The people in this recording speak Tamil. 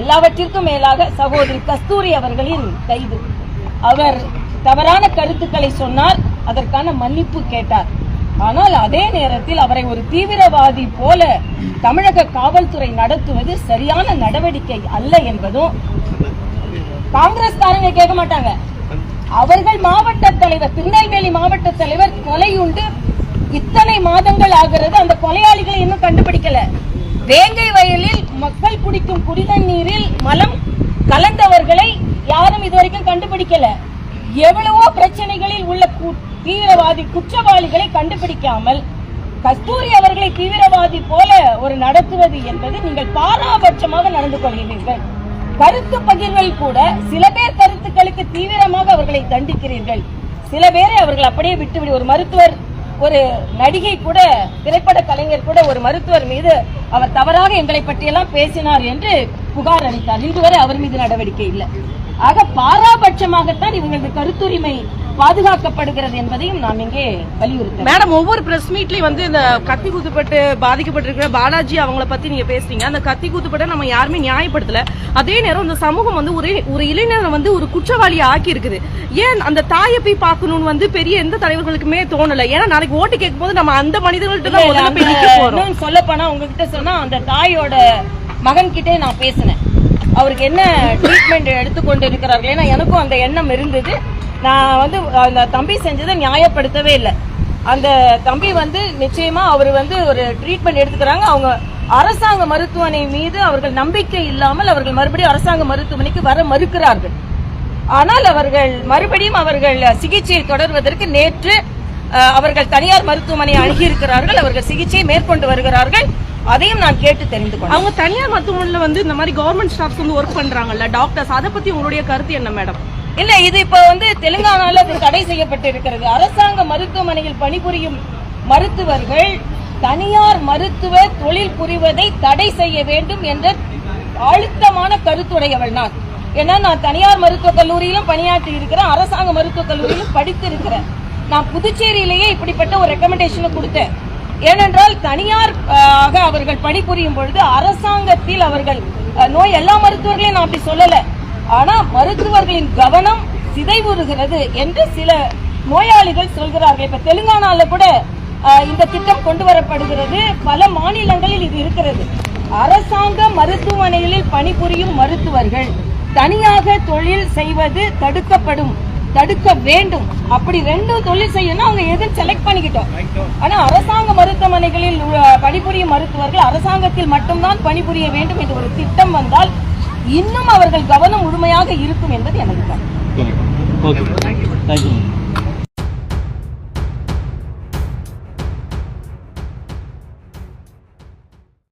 எல்லாவற்றிற்கும் மேலாக சகோதரி கஸ்தூரி அவர்களின் கைது. அவர் தவறான கருத்துக்களை சொன்னார், அதற்கான மன்னிப்பு கேட்டார். ஆனால் அதே நேரத்தில் அவரை ஒரு தீவிரவாதி போல தமிழக காவல்துறை நடத்துவது சரியான நடவடிக்கை அல்ல என்பதும் காங்கிரஸ்காரங்க கேட்க மாட்டாங்க. அவர்கள் மாவட்ட தலைவர், திருநெல்வேலி மாவட்ட தலைவர் கொலையுண்டு இத்தனை மாதங்கள் ஆகிறது, அந்த கொலையாளிகளை இன்னும் கண்டுபிடிக்கல. வேங்கை வயலில் மக்கள் குடிக்கும் குடிநீரில் மலம் கலந்தவர்களை யாரும் இதுவரைக்கும் கண்டுபிடிக்கல. எவ்வளவோ பிரச்சனைகளில் உள்ள தீவிரவாதி குற்றவாளிகளை கண்டுபிடிக்காமல் கஸ்தூரி அவர்களை தீவிரவாதி போல ஒரு நடத்துவது என்பது நீங்கள் பாராபட்சமாக நடந்து கொள்கிறீர்கள். கருத்து பகிர்வில் கூட சில பேர் கருத்துக்களுக்கு தீவிரமாக அவர்களை தண்டிக்கிறீர்கள், சில பேரை அவர்கள் அப்படியே விட்டுவிடு. ஒரு மருத்துவர், ஒரு நடிகை கூட, திரைப்பட கலைஞர் கூட ஒரு மருத்துவர் மீது அவர் தவறாக எங்களை பற்றியெல்லாம் பேசினார் என்று புகார் அளித்தார். இன்று வரை அவர் மீது நடவடிக்கை இல்லை. ஆக பாராபட்சமாகத்தான் இவங்களது கருத்துரிமை பாதுகாக்கப்படுகிறது என்பதையும் நாம் இங்கே வலியுறுத்தோம். மேடம், ஒவ்வொரு பிரஸ் மீட்லயும் வந்து இந்த கத்தி குத்துப்பட்டு பாதிக்கப்பட்டிருக்கிற பாலாஜி அவங்கள பத்தி நீங்க பேசுறீங்க. அந்த கத்தி குத்துப்பட்ட நம்ம யாருமே நியாயப்படுத்தல. அதே நேரம் இந்த சமூகம் வந்து ஒரு இளைஞரை வந்து ஒரு குற்றவாளியை ஆக்கி இருக்குது. ஏன் அந்த தாயை போய் பார்க்கணும்னு வந்து பெரிய எந்த தலைவர்களுக்குமே தோணல? ஏன்னா நாளைக்கு ஓட்டு கேட்கும் போது நம்ம அந்த மனிதர்கள்ட்ட தான் முதல்ல போய் நிக்க போறோம். சொல்ல போனா உங்ககிட்ட சொன்னா அந்த தாயோட மகன் கிட்டே நான் பேசினேன், அவருக்கு என்ன ட்ரீட்மெண்ட் எடுத்துக்கொண்டு இருக்கிறார்கள். ஏன்னா எனக்கும் அந்த எண்ணம் இருந்தது. நான் வந்து அந்த தம்பி செஞ்சதை நியாயப்படுத்தவே இல்லை. அந்த தம்பி வந்து நிச்சயமா அவர் வந்து ஒரு ட்ரீட்மெண்ட் எடுத்துக்கிறாங்க. அவங்க அரசாங்க மருத்துவமனை மீது அவர்கள் நம்பிக்கை இல்லாமல் அவர்கள் மறுபடியும் அரசாங்க மருத்துவமனைக்கு வர மறுக்கிறார்கள். ஆனால் அவர்கள் மறுபடியும் அவர்கள் சிகிச்சையை தொடர்வதற்கு நேற்று அவர்கள் தனியார் மருத்துவமனை அணுகியிருக்கிறார்கள். அவர்கள் சிகிச்சையை மேற்கொண்டு வருகிறார்கள். அதையும் நான் கேட்டு தெரிந்து கொண்டேன். அவங்க தனியார் மருத்துவமனையில வந்து இந்த மாதிரி கவர்மெண்ட் ஸ்டாஃப்ஸ் வந்து ஒர்க் பண்றாங்கல்ல டாக்டர்ஸ், அதை பத்தி உங்களுடைய கருத்து என்ன மேடம்? இல்ல, இது இப்ப வந்து தெலுங்கானால தடை செய்யப்பட்டு இருக்கிறது. அரசாங்க மருத்துவமனையில் பணிபுரியும் மருத்துவர்கள் தனியார் மருத்துவ தொழில் புரிவதை தடை செய்ய வேண்டும் என்ற அழுத்தமான கருத்துடையவள் நான். ஏன்னா நான் தனியார் மருத்துவக் கல்லூரியிலும் பணியாற்றி இருக்கிறேன், அரசாங்க மருத்துவக் கல்லூரியிலும் படித்து இருக்கிறேன். நான் புதுச்சேரியிலேயே இப்படிப்பட்ட ஒரு ரெக்கமெண்டேஷனை கொடுத்தேன். ஏனென்றால் தனியார் அவர்கள் பணிபுரியும் பொழுது அரசாங்கத்தில் அவர்கள் நோய் எல்லா மருத்துவர்களையும் நான் அப்படி சொல்லல, ஆனா மருத்துவர்களின் கவனம் சிதைவுறுகிறது என்று சில நோயாளிகள் சொல்கிறார்கள். இப்ப தெலுங்கானால கூட இந்த திட்டம் கொண்டு வரப்படுகிறது, பல மாநிலங்களில் இது இருக்கிறது. அரசாங்க மருத்துவமனைகளில் பணிபுரியும் மருத்துவர்கள் தனியாக தொழில் செய்வது தடுக்க வேண்டும். அப்படி ரெண்டும் தொழில் செய்யணும், அவங்க எதுவும் செலக்ட் பண்ணிக்கிட்டோம். ஆனா அரசாங்க மருத்துவமனைகளில் பணிபுரியும் மருத்துவர்கள் அரசாங்கத்தில் மட்டும்தான் பணிபுரிய வேண்டும் என்று ஒரு திட்டம் வந்தால் இன்னும் அவர்கள் கவனம் முழுமையாக இருக்கும் என்பது எனக்கு.